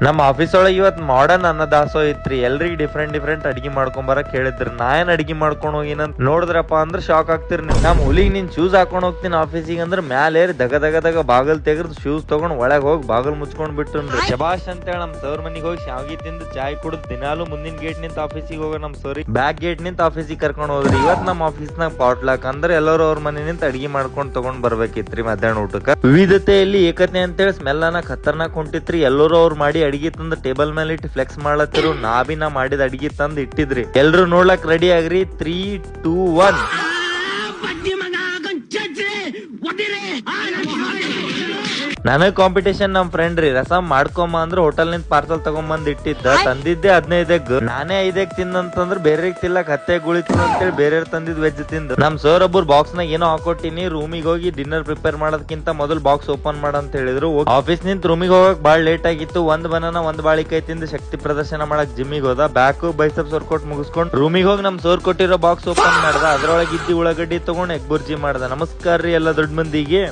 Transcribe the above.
ನಮ್ಮ ಆಫೀಸ್ ಒಳಗೆ ಇವತ್ ಮಾಡರ್ನ್ ಅನ್ನದಾಸೋ ಇತ್ರಿ. ಎಲ್ರಿಗ್ ಡಿಫ್ರೆಂಟ್ ಅಡಿಗೆ ಮಾಡ್ಕೊಂಡ್ ಬರಕ್ ಹೇಳಿದ್ರಿ. ನಾ ಏನ್ ಅಡಿಗೆ ಮಾಡ್ಕೊಂಡ್ ಹೋಗಿನಂತ ನೋಡಿದ್ರಪ್ಪ ಅಂದ್ರ ಶಾಕ್ ಆಗ್ತಿರಿ. ನಮ್ ಹುಲಿಗ್ ನೀನ್ ಶೂಸ್ ಹಾಕೊಂಡ್ ಹೋಗ್ತೀನಿ ಆಫೀಸಿಗೆ ಅಂದ್ರ ಮ್ಯಾಲ ಏರಿ ದಗ ಬಾಗಲ್ ತೆಗದ್ ಶೂಸ್ ತಗೊಂಡ್ ಒಳಗ್ ಹೋಗಿ ಬಾಗಲ್ ಮುಚ್ಕೊಂಡ್ ಬಿಟ್ಟುನ್ರಿ. ಶಬಾಷ್ ಅಂತ ಹೇಳಿ ನಮ್ ಸರ್ ಮನಿಗ್ ಹೋಗಿ ಶಾವ್ಗಿ ತಿಂದು ಚಾಯ್ ಕುಡಿದ್ ದಿನಾಲು ಮುಂದಿನ ಗೇಟ್ ನಿಂತ ಆಫೀಸಿಗೆ ಹೋಗ ನಮ್ ಸರ್ ಬ್ಯಾಕ್ ಗೇಟ್ ನಿಂತ ಆಫೀಸಿಗೆ ಕರ್ಕೊಂಡ್ ಹೋದ್ರಿ. ಇವತ್ ನಮ್ ಆಫೀಸ್ ನಾಗ ಪಾಟ್ಲಾಕ್ ಅಂದ್ರೆ ಎಲ್ಲರೂ ಅವ್ರ ಮನೆ ನಿಂತ ಅಡಿಗೆ ಮಾಡ್ಕೊಂಡ್ ತಗೊಂಡ್ ಬರ್ಬೇಕಿತ್ರಿ ಮಧ್ಯಾಹ್ನ ಊಟಕ್ಕ. ವಿವಿಧತೆಯಲ್ಲಿ ಏಕತೆ ಅಂತೇಳಿ ಸ್ಮೆಲ್ ಅನ್ನ ಖತರ್ನಾಕ್ ಹೊಂಟಿತ್ರಿ. ಎಲ್ಲರೂ ಅವ್ರು ಮಾಡಿ ಅಡಿಗೆ ತಂದು ಟೇಬಲ್ ಮೇಲೆ ಇಟ್ಟು ಫ್ಲೆಕ್ಸ್ ಮಾಡ್ಲತ್ತಿರು. ನಾ ಮಾಡಿದ ಅಡಿಗೆ ತಂದು ಇಟ್ಟಿದ್ರಿ. ಎಲ್ರು ನೋಡ್ಲಕ್ ರೆಡಿ ಆಗ್ರಿ. 3, 2, 1 ನನಗ್ ಕಾಂಪಿಟೇಷನ್ ನಮ್ ಫ್ರೆಂಡ್ ರೀ. ರಸಂ ಮಾಡ್ಕೊಂಬ ಅಂದ್ರೆ ಹೋಟೆಲ್ ನಿಂದ ಪಾರ್ಸಲ್ ತಗೊಂಬಂದ್ ಇಟ್ಟಿದ್ದ. ತಂದಿದ್ದೆ 15 ಎಗ್. ನಾನೇ 5 ಎಗ್ ತಿಂದಂತಂದ್ರ ಬೇರೆ ತಿಲ್ಲಕ್ 10 ಎಗ್ ಉಳಿತು ಅಂತೇಳಿ ಬೇರೆ ತಂದಿದ್ ವೆಜ್ ತಿಂದು ನಮ್ ಸರ್ ಒಬ್ಬರು ಬಾಕ್ಸ್ ನಾಗ ಏನೋ ಹಾಕೊಟ್ಟಿನಿ. ರೂಮಿಗೆ ಹೋಗಿ ಡಿನ್ನರ್ ಪ್ರಿಪೇರ್ ಮಾಡೋದಕ್ಕಿಂತ ಮೊದಲು ಬಾಕ್ಸ್ ಓಪನ್ ಮಾಡ ಅಂತ ಹೇಳಿದ್ರು. ಆಫೀಸ್ ನಿಂತ ರೂಮಿಗೆ ಹೋಗಕ್ ಬಾಳ್ ಲೇಟ್ ಆಗಿತ್ತು. ಒಂದ್ ಬನಾನ ಒಂದ್ ಬಾಳಿಕಾಯಿ ತಿಂದು ಶಕ್ತಿ ಪ್ರದರ್ಶನ ಮಾಡಕ್ ಜಿಮ್ಮಿಗೆ ಹೋದ. ಬ್ಯಾಕು ಬೈಸಪ್ಸ್ ವರ್ಕೌಟ್ ಮುಗಿಸ್ಕೊಂಡ್ ರೂಮಿಗೆ ಹೋಗಿ ನಮ್ ಸರ್ ಕೊಟ್ಟಿರೋ ಬಾಕ್ಸ್ ಓಪನ್ ಮಾಡ್ದ. ಅದ್ರೊಳಗೆ ಇದ್ದಿ ಉಳ್ಳಾಗಡ್ಡಿ ತಗೊಂಡ್ ಎಗ್ ಬುರ್ಜಿ ಮಾಡ್ದ. ನಮಸ್ಕಾರ ರೀ ಎಲ್ಲ ದೊಡ್ಡ ಮಂದಿಗೆ.